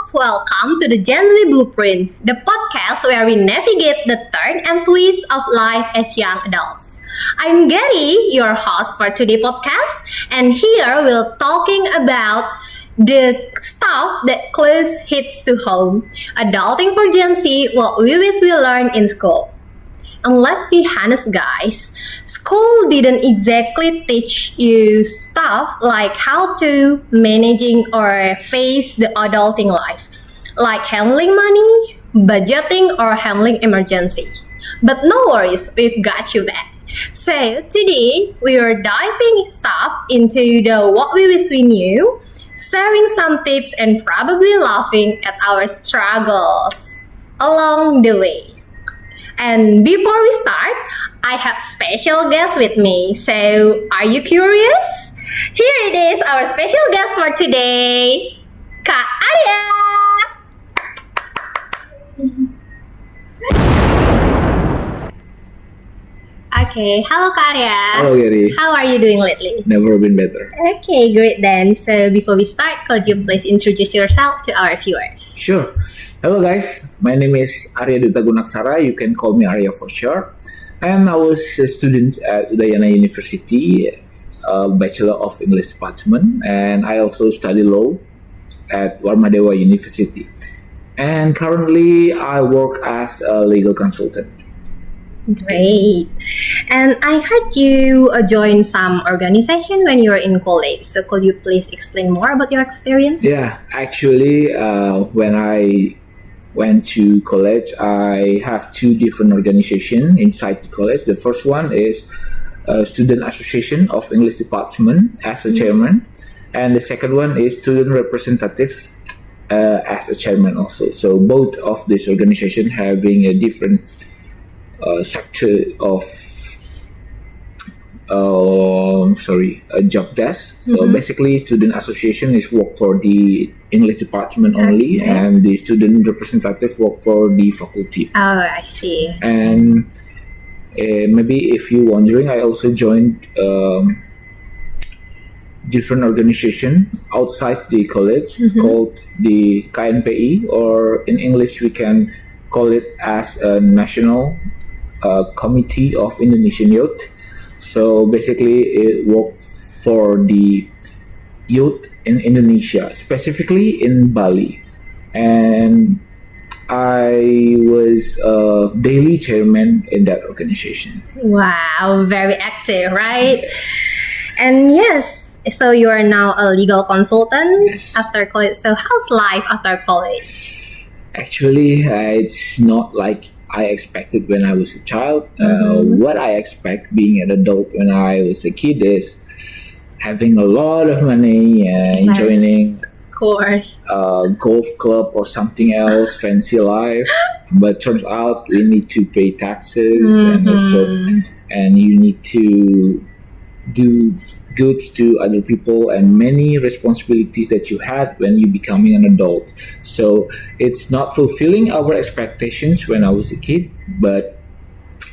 most welcome to the Gen Z Blueprint, the podcast where we navigate the turn and twists of life as young adults. I'm Gary, your host for today's podcast, and here we're talking about the stuff that close hits to home, adulting for Gen Z, what we wish we learned in school. And let's be honest, guys, school didn't exactly teach you stuff like how to managing or face the adulting life, like handling money, budgeting, or handling emergency. But no worries, we've got you back. So today we are diving stuff into the what we wish we knew, sharing some tips and probably laughing at our struggles along the way. And before we start, I have special guest with me. So, are you curious? Here it is, our special guest for today, Kak Arya. Okay, hello Kak Arya. Hello Gary. How are you doing lately? Never been better. Okay, great then. So, before we start, could you please introduce yourself to our viewers? Sure. Hello guys, my name is Arya Duta Gunaksara. You can call me Arya for short. And I was a student at Udayana University, a Bachelor of English Department, and I also study law at Warmadewa University. And currently, I work as a legal consultant. Great. And I heard you joined some organization when you were in college. So could you please explain more about your experience? Yeah, actually, when I went to college, I have two different organizations inside the college. The first one is Student Association of English Department as a chairman, and the second one is Student Representative as a chairman also. So both of these organizations having a different sector of a job desk. So basically, student association is work for the English department only, and the student representative work for the faculty. Oh, I see. And maybe if you're wondering, I also joined different organization outside the college. It's called the KNPI, or in English we can call it as a National Committee of Indonesian Youth. So basically, it works for the youth in Indonesia, specifically in Bali. And I was a daily chairman in that organization. Wow, very active, right? And yes, so you are now a legal consultant after college. So how's life after college? Actually, it's not like I expected when I was a child. What I expect being an adult when I was a kid is having a lot of money and joining a golf club or something else, fancy life. But turns out we need to pay taxes and you need to do good to other people and many responsibilities that you had when you becoming an adult. So it's not fulfilling our expectations when I was a kid, but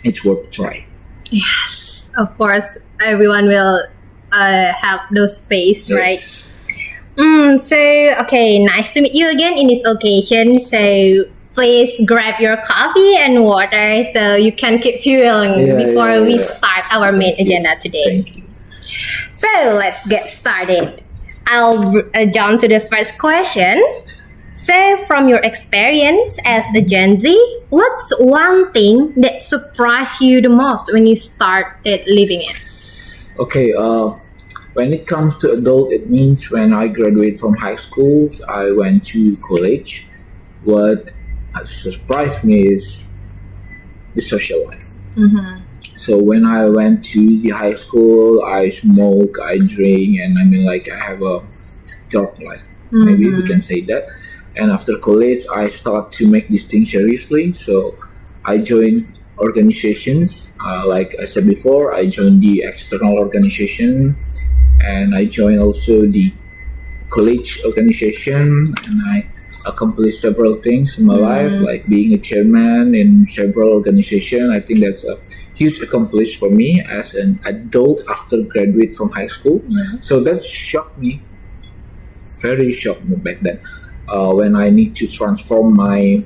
it's worth a try. Yes, of course, everyone will have those space, right? So, okay, nice to meet you again in this occasion. So please grab your coffee and water so you can keep fueling before we start our main agenda today. Thank you. So let's get started. I'll jump to the first question. So from your experience as a Gen Z, what's one thing that surprised you the most when you started living it? Okay, when it comes to adult, it means when I graduated from high school, I went to college. What surprised me is the social life. So when I went to the high school, I smoke, I drink, and I have a dark life. Maybe we can say that. And after college, I start to make this thing seriously. So I joined organizations. Like I said before, I joined the external organization, and I joined also the college organization, and I accomplished several things in my life, like being a chairman in several organizations. I think that's a huge accomplishment for me as an adult after graduate from high school. So that shocked me, very shocked me back then. when I need to transform my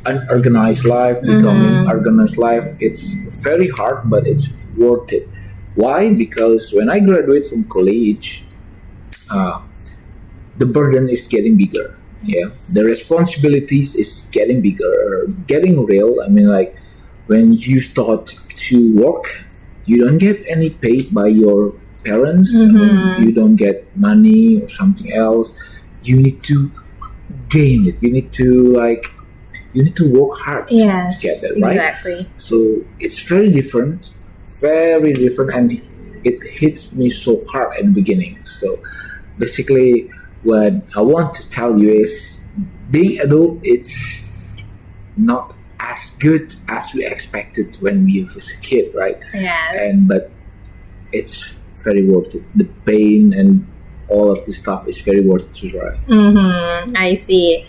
unorganized life becoming organized life. It's very hard, but it's worth it. Why? Because when I graduate from college, uh, the burden is getting bigger. Yeah, the responsibilities is getting bigger, getting real. I mean, like when you start to work, you don't get any paid by your parents. I mean, you don't get money or something else. You need to gain it. You need to work hard to get that, right? Exactly. So it's very different, and it hits me so hard at the beginning. So basically, what I want to tell you is, being adult, it's not as good as we expected when we was a kid, right? Yes. But it's very worth it. The pain and all of this stuff is very worth it, right? I see.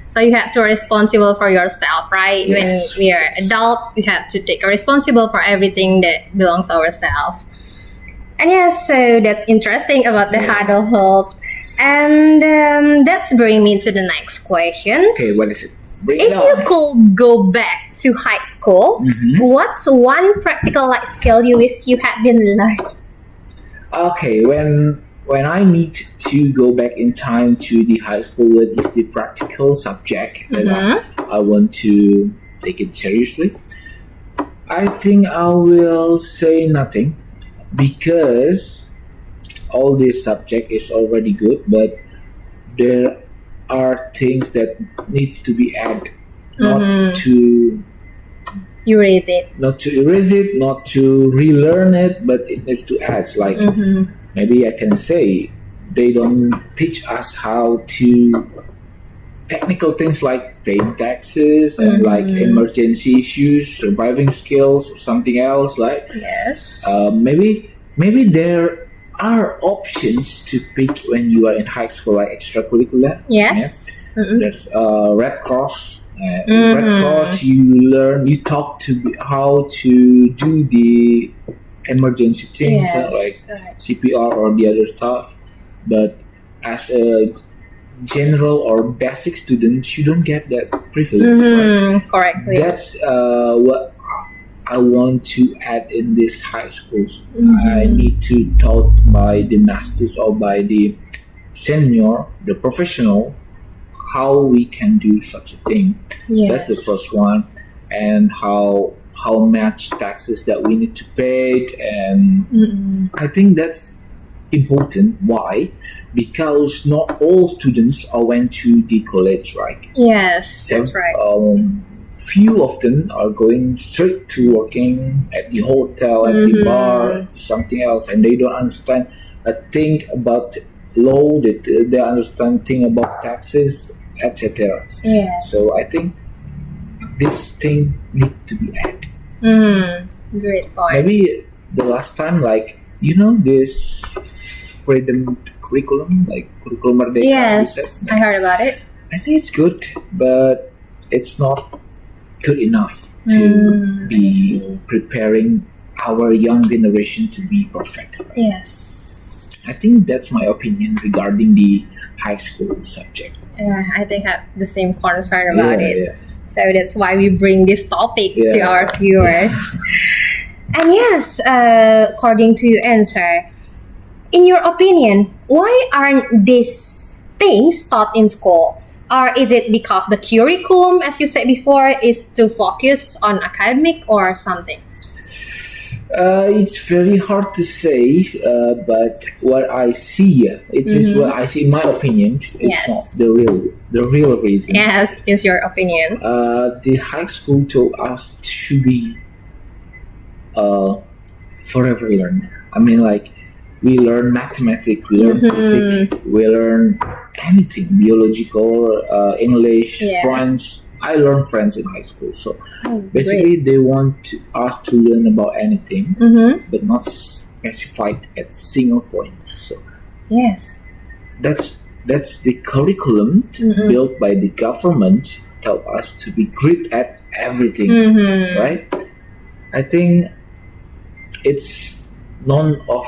So you have to be responsible for yourself, right? Yes. When we are adult, we have to take responsible for everything that belongs to ourselves. And yes, so that's interesting about the adulthood. And that's bring me to the next question. Okay, what is it? Bring it If you on. could go back to high school, what's one practical life skill you wish you had been learned? Okay, when I need to go back in time to the high school, what is the practical subject that I want to take it seriously? I think I will say nothing, because all this subject is already good, but there are things that needs to be added, not to You raise it. erase it, not to relearn it, but it needs to add. Like maybe I can say they don't teach us how to technical things like paying taxes and like emergency issues, surviving skills, or something else. Like Yes. maybe there are options to pick when you are in high school, like extracurricular. Yes. There's Red Cross. In Red Cross, you talk to how to do the emergency things, like Right. CPR or the other stuff. But as a general or basic student, you don't get that privilege, right? Correctly. That's what I want to add in this high schools. I need to taught by the masters or by the senior, the professional, how we can do such a thing. That's the first one. And how much taxes that we need to pay, and I think that's important. Why? Because not all students are went to the college, right? Yes, that's right. Few of them are going straight to working at the hotel, at the bar, something else, and they don't understand a thing about law. They understand thing about taxes, etc. Yes. So I think this thing need to be added. Great point. Maybe the last time, like this freedom curriculum, like curriculum Merdeka. Yes, I heard about it. I think it's good, but it's not good enough to be preparing our young generation to be perfect. Right? Yes. I think that's my opinion regarding the high school subject. I think I have the same concern about it. Yeah. So that's why we bring this topic to our viewers. And yes, according to your answer, in your opinion, why aren't these things taught in school? Or is it because the curriculum, as you said before, is to focus on academic or something? It's very hard to say, but what I see, it is what I see. In my opinion, it's not the real reason. Yes, is your opinion. The high school told us to be forever learner. I mean, like we learn mathematics, we learn physics, we learn anything, biological, English, French. I learned French in high school, so basically they want us to learn about anything, but not specified at single point. So yes, that's the curriculum built by the government. Tell us to be great at everything, right? I think it's none of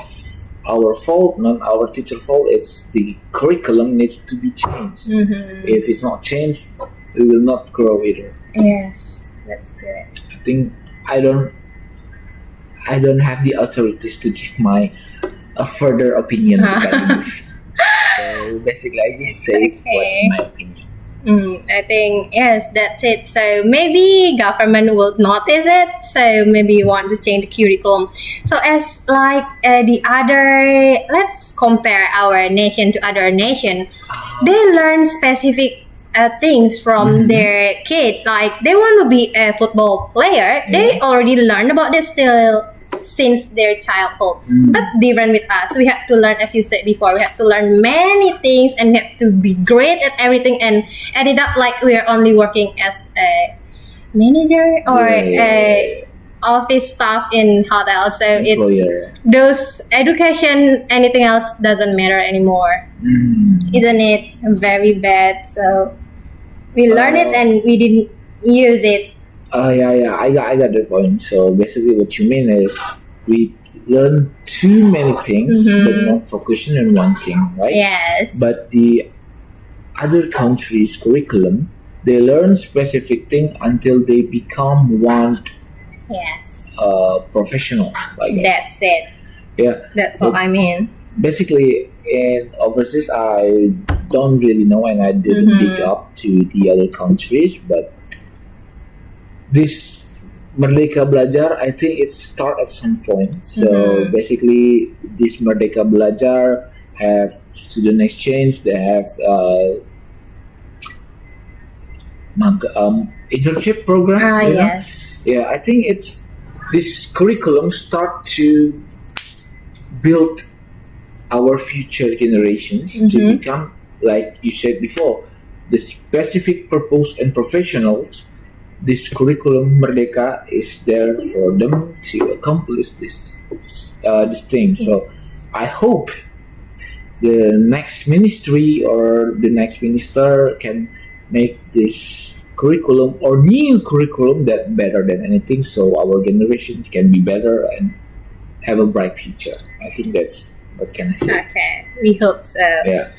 our fault, not our teacher fault. It's the curriculum needs to be changed. If it's not changed, we will not grow either. Yes, that's good. I think I don't I don't have the authorities to give my a further opinion regarding this. So basically, I just say Okay. what my opinion. I think yes, that's it. So maybe government will notice it. So maybe you want to change the curriculum. So as like the other, let's compare our nation to other nation. They learn specific things from their kid. Like they want to be a football player. They already learn about this still since their childhood. But different with us, we have to learn, as you said before, we have to learn many things and we have to be great at everything and ended up like we are only working as a manager or a office staff in hotel. So it's Employer. those education, anything else doesn't matter anymore, isn't it? Very bad. So we learn it and we didn't use it. Yeah. I got the point. So basically, what you mean is we learn too many things, but not focusing on one thing, right? Yes. But the other countries' curriculum, they learn specific thing until they become one Yes. professional. Like that. That's it. Yeah. That's what I mean. Basically, in overseas, I don't really know, and I didn't dig up to the other countries, but this Merdeka Belajar, I think it start at some point. So basically, this Merdeka Belajar have student exchange. They have internship program. You know? Yes. Yeah, I think it's this curriculum start to build our future generations to become, like you said before, the specific purpose and professionals. This curriculum Merdeka is there for them to accomplish this thing. So I hope the next ministry or the next minister can make this curriculum or new curriculum that better than anything, so our generations can be better and have a bright future. I think that's what can I say. Okay. We hope so. Yeah.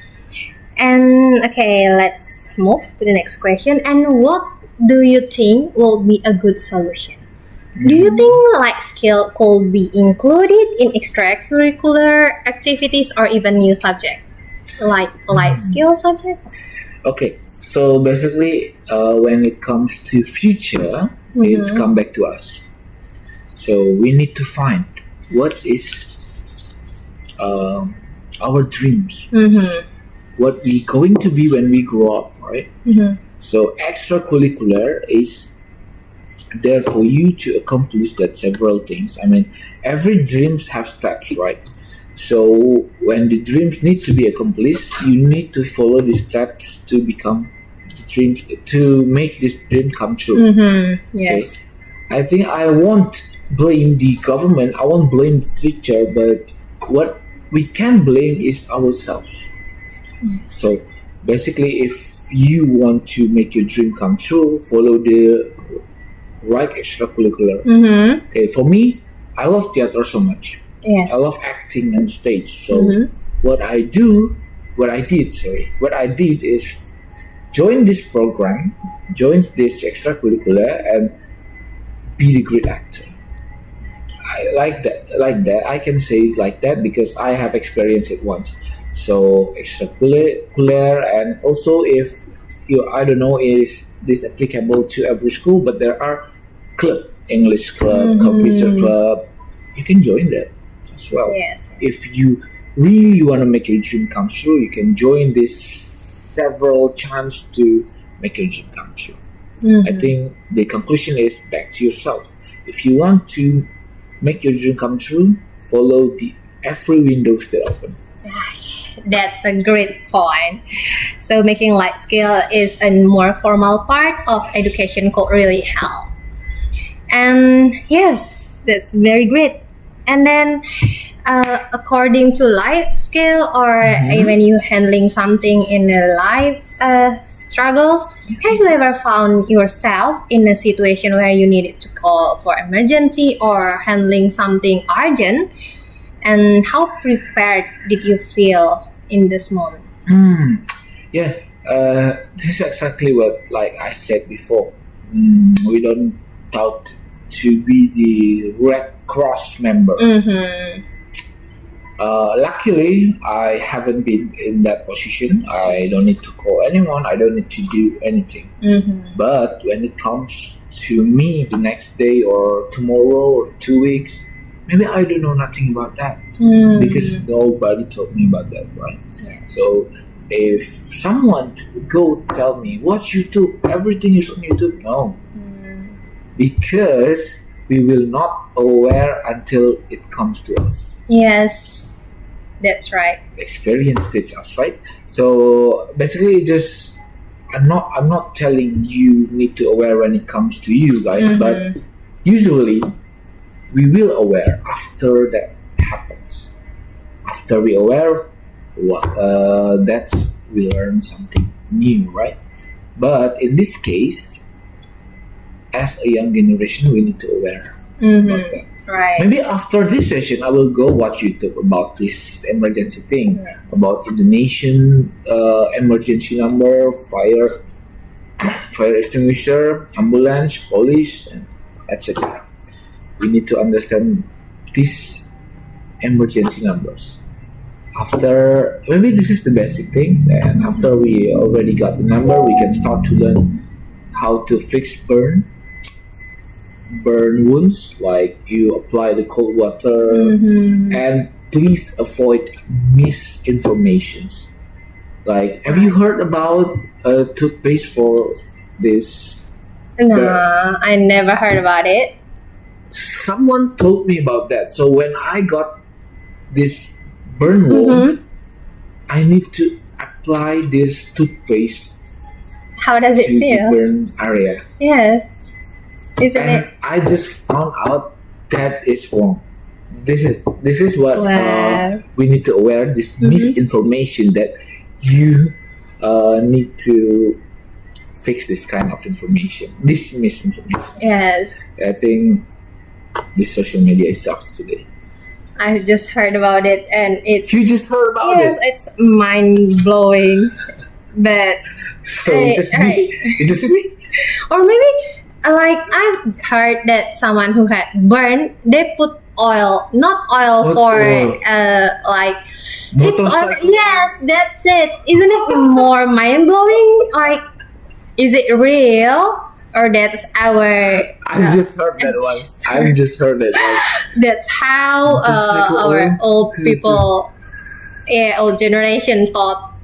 And okay, let's move to the next question. And what do you think will be a good solution? Do you think life skill could be included in extracurricular activities or even new subject like life skill subject? Okay. So basically, when it comes to future, it's come back to us. So we need to find what is our dreams, what we going to be when we grow up, right? So extracurricular is there for you to accomplish that several things. I mean, every dreams have steps, right? So when the dreams need to be accomplished, you need to follow the steps to become the dreams, to make this dream come true. Yes. I think I won't blame the government, I won't blame the teacher, but what we can blame is ourselves. So basically, if you want to make your dream come true, follow the right extracurricular. Okay, for me, I love theater so much. Yes. I love acting on stage. So what I did is join this program, join this extracurricular, and be the great actor. I like that. I can say it like that because I have experienced it once. So extracurricular, and also if you, I don't know, is this applicable to every school, but there are club, English club, computer club. You can join that as well. Yes. If you really want to make your dream come true, you can join this several chance to make your dream come true. I think the conclusion is back to yourself. If you want to make your dream come true, follow the every windows that open. That's a great point. So making life skill is a more formal part of education could really help. And yes, that's very great. And then according to life skill or when you handling something in the life struggles, have you ever found yourself in a situation where you needed to call for emergency or handling something urgent? And how prepared did you feel in this moment? Yeah, this is exactly what, like I said before. We don't doubt to be the Red Cross member. Mm-hmm. Luckily, I haven't been in that position. I don't need to call anyone. I don't need to do anything. Mm-hmm. But when it comes to me the next day or tomorrow or 2 weeks, maybe I don't know nothing about that because nobody told me about that, right? Yes. So if someone go tell me watch YouTube, everything is on YouTube, no, because we will not aware until it comes to us. Yes, that's right. Experience teach us, right? So basically, just I'm not telling you need to aware when it comes to you guys, but usually we will aware after that happens. After we aware, that's we learn something new, right? But in this case, as a young generation, we need to aware about that. Right. Maybe after this session, I will go watch YouTube about this emergency thing, Yes. about Indonesian emergency number, fire extinguisher, ambulance, police, and etc. We need to understand these emergency numbers. After, maybe this is the basic things, and after we already got the number, we can start to learn how to fix burn wounds, like you apply the cold water, and please avoid misinformations. Like, have you heard about toothpaste for this? No, I never heard about it. Someone told me about that. So when I got this burn wound, I need to apply this toothpaste How does it to the feel? burn area. Yes. Isn't And it? I just found out that is wrong. This is what Wow. we need to aware this misinformation that you need to fix this kind of information. This misinformation. Yes. I think this social media sucks today. I've just heard about it, and it's You just heard about yes, it. it's mind blowing. But So Right, just right. me. It's just me. or maybe like I've heard that someone who had burned, they put oil, not oil What for oil? like it's oil. Motorcycle. Yes, that's it. Isn't it more mind blowing? Like, is it real or that's our? I just heard that one. ancestor. I just heard that one. That's how Motorcycle our oil? old Good, people, old generation taught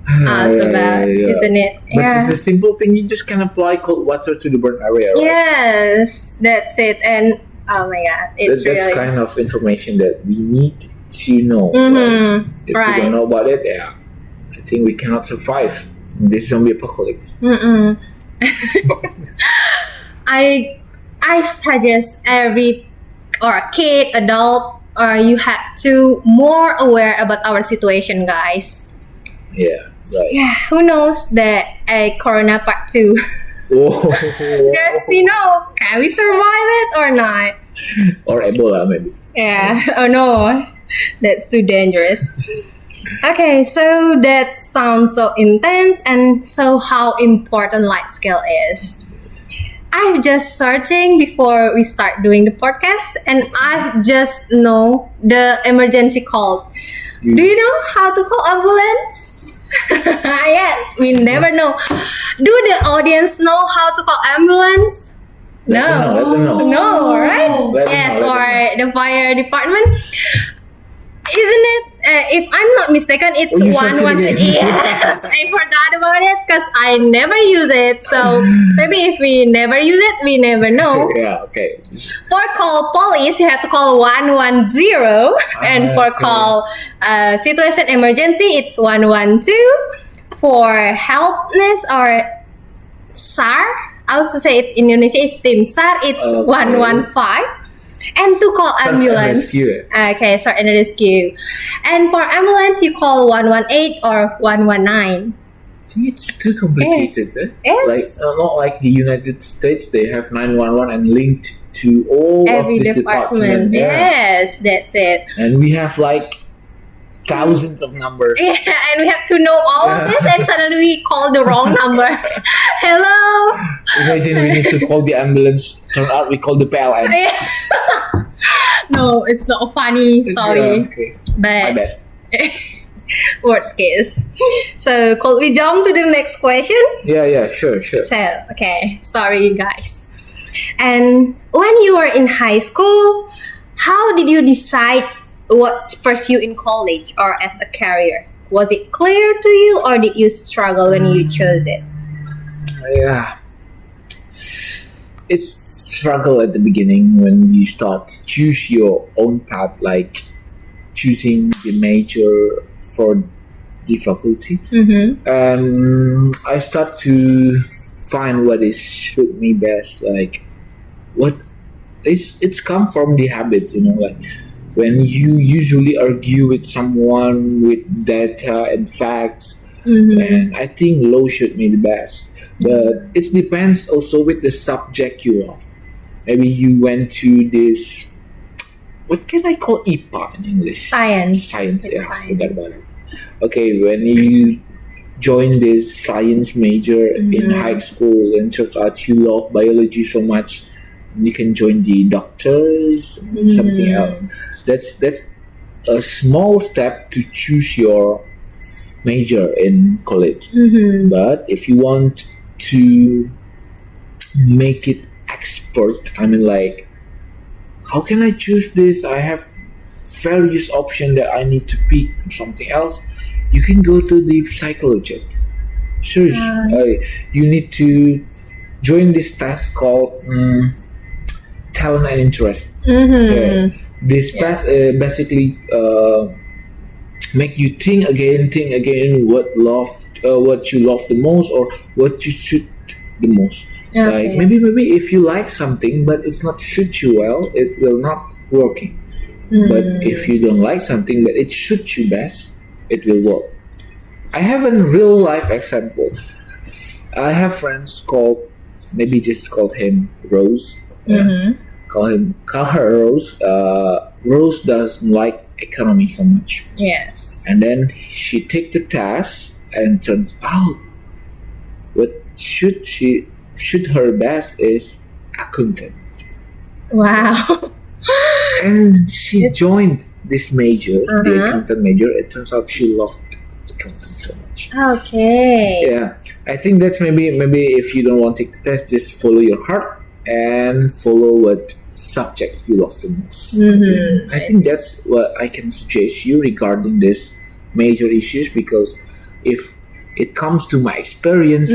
us about, isn't it? But Yeah. it's a simple thing. You just can apply cold water to the burn area, right? Yes, that's it. And oh my god, it's That's really kind of information that we need to know. Right? Mm-hmm. If we Right. don't know about it, yeah, I think we cannot survive in this zombie apocalypse. I suggest every or kid, adult, or you have to more aware about our situation, guys. Yeah, right. Yeah, who knows that a Corona Part 2? Whoa. Because can we survive it or not? Or Ebola, maybe. Yeah. Oh no, that's too dangerous. Okay, so that sounds so intense, and so how important life skill is. I'm just searching before we start doing the podcast, and I just know the emergency call. Do you know how to call ambulance? Yeah, we never know. Do the audience know how to call ambulance? Let them know. No, right? Let them Yes, know, or let the fire department. Isn't it? If I'm not mistaken, it's Oh, you searched it 113. again. Yes, I forgot about it because I never use it. So maybe if we never use it, we never know. Yeah, okay. For call police, you have to call 110, and for okay. call situation emergency, it's 112. For helpless or SAR, I also say it in Indonesia is Tim SAR, it's Okay. 115. And to call Search and ambulance, rescue. okay, search and rescue. And for ambulance, you call 118 or 119. I think it's too complicated. Yes. Like not like the United States, they have 911 and linked to all of Every this department. department. Yes, that's it. And we have like thousands of numbers. Yeah, and we have to know all of this, and suddenly we call the wrong number. Hello. Imagine we need to call the ambulance. Turn out we call the PLN. No, it's not funny. Sorry, Yeah, okay. My but bad. worst case. So, could we jump to the next question? Yeah, sure. So, okay, sorry guys. And when you were in high school, how did you decide what to pursue in college or as a career? Was it clear to you, or did you struggle when you chose it? Yeah. It's struggle at the beginning when you start to choose your own path, like choosing the major for the faculty. I start to find what is suit me best, like what it's come from the habit, like when you usually argue with someone with data and facts. And I think law should be the best, but it depends also with the subject you love. Maybe you went to this, what can I call IPA in English? Science. Science, It's yeah, I forgot science. about it. Okay, when you join this science major in high school and turns out you love biology so much, you can join the doctors, something else. That's a small step to choose your major in college. But if you want to make it expert, I mean, like, how can I choose this? I have various options that I need to pick something else. You can go to the psychologist. Sure, you need to join this test called talent and interest. This test basically make you think again what you love the most or what you suit the most. Like maybe if you like something but it's not suit you well, it will not working. But if you don't like something but it suits you best, it will work. I have a real life example. I have friends called, maybe just call him Rose. Call her Rose. Rose doesn't like economy so much. Yes. And then she take the test and turns out what should her best is accountant. Wow. And she joined this major, the accountant major. It turns out she loved accountant so much. Okay. Yeah, I think that's maybe if you don't want to take the test, just follow your heart and follow what subject you love the most. I think that's what I can suggest you regarding this major issues, because if it comes to my experience,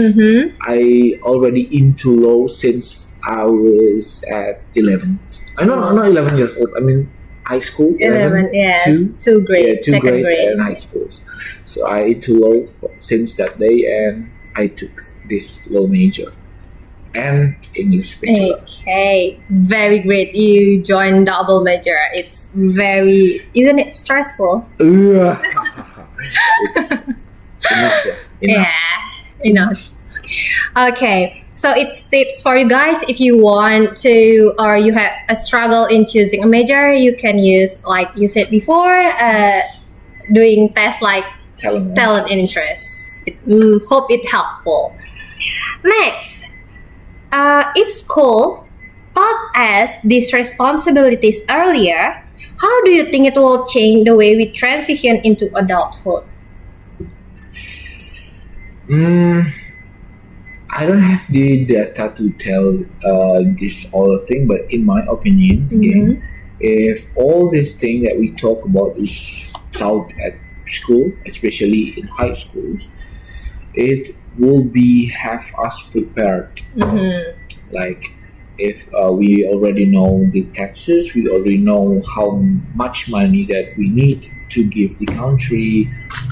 I already into law since I was at 11. I know, not 11 years old. I mean, high school. 11, yes. Two grade, two second grade. and high schools. So I into law since that day, and I took this law major and English major. Okay, very great. You joined double major. It's very, isn't it stressful? It's enough. Yeah, enough. Okay, so it's tips for you guys. If you want to, or you have a struggle in choosing a major, you can use, like you said before, doing tests like talent and interest. Hope it helpful. Next, if school taught us these responsibilities earlier, how do you think it will change the way we transition into adulthood? I don't have the data to tell this all thing, but in my opinion, again, if all this thing that we talk about is taught at school, especially in high schools, it will be have us prepared. Like if we already know the taxes, we already know how much money that we need to give the country,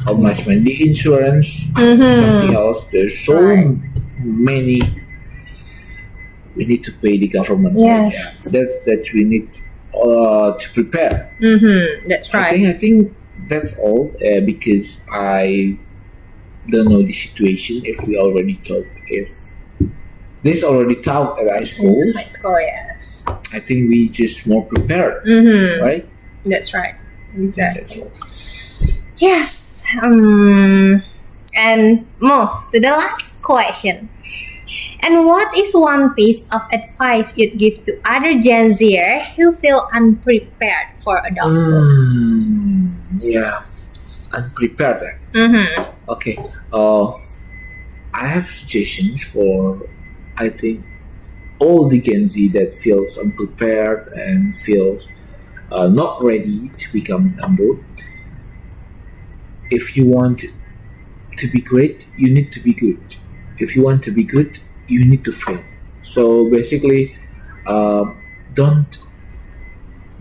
how much money, the insurance, something else. There's so many we need to pay the government. Yes, that's we need to prepare. That's right. I think that's all because I don't know the situation if we already talk if This already taught at high In schools. high school, yes. I think we just more prepared, Mm-hmm. right? That's right. Exactly. That's all. Yes. And move to the last question. And what is one piece of advice you'd give to other Gen Zer who feel unprepared for adulthood? Yeah, unprepared. Mm-hmm. Okay. I have suggestions for, I think, all the Gen Z that feels unprepared and feels not ready to become an adult. If you want to be great, you need to be good. If you want to be good, you need to fail. So basically, uh, don't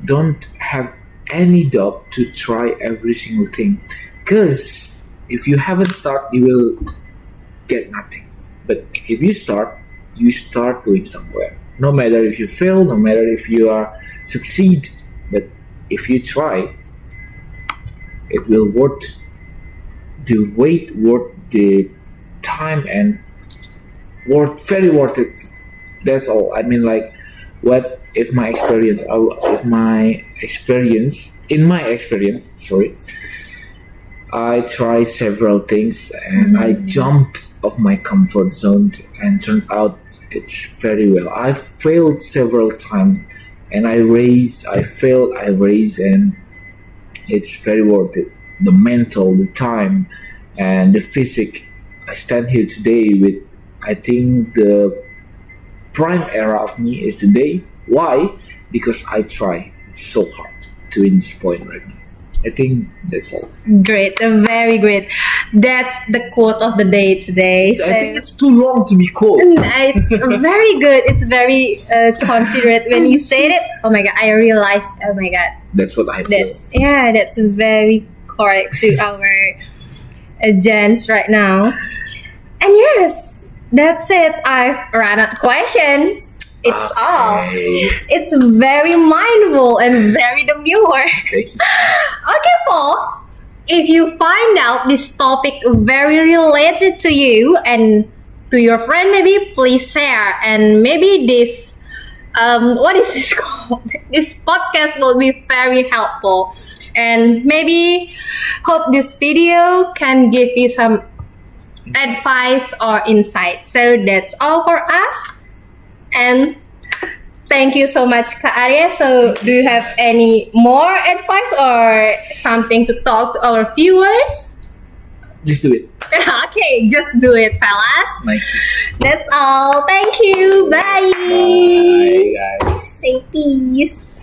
don't have any doubt to try every single thing, because if you haven't started, you will get nothing. But if you start, you start going somewhere. No matter if you fail, no matter if you are succeed, but if you try, it will worth the wait, worth the time, and very worth it. That's all. I mean, like, what if my experience? If my experience, in my experience, sorry, I tried several things and I jumped off my comfort zone and turned out it's very well. I failed several times and I failed, I raised, and it's very worth it. The mental, the time, and the physic. I stand here today with, I think, the prime era of me is today. Why? Because I try so hard to in this point right now. I think that's all. Great, very great. That's the quote of the day today. I think it's too long to be quote. It's very good. It's very considerate. When you said it, oh my god, I realized. Oh my god, That's what I feel. that's very correct to our gens right now. And yes, that's it. I've run out of questions. It's all. Okay. It's very mindful and very demure. Thank you. Okay, folks. If you find out this topic very related to you and to your friend, maybe please share. And maybe this, what is this called? This podcast will be very helpful. And maybe hope this video can give you some advice or insight. So that's all for us. And thank you so much, Kak Arya. So do you have any more advice or something to talk to our viewers? Just do it. Okay, just do it, fellas. Thank you. That's all. Thank you. Bye. Bye, guys. Stay peace.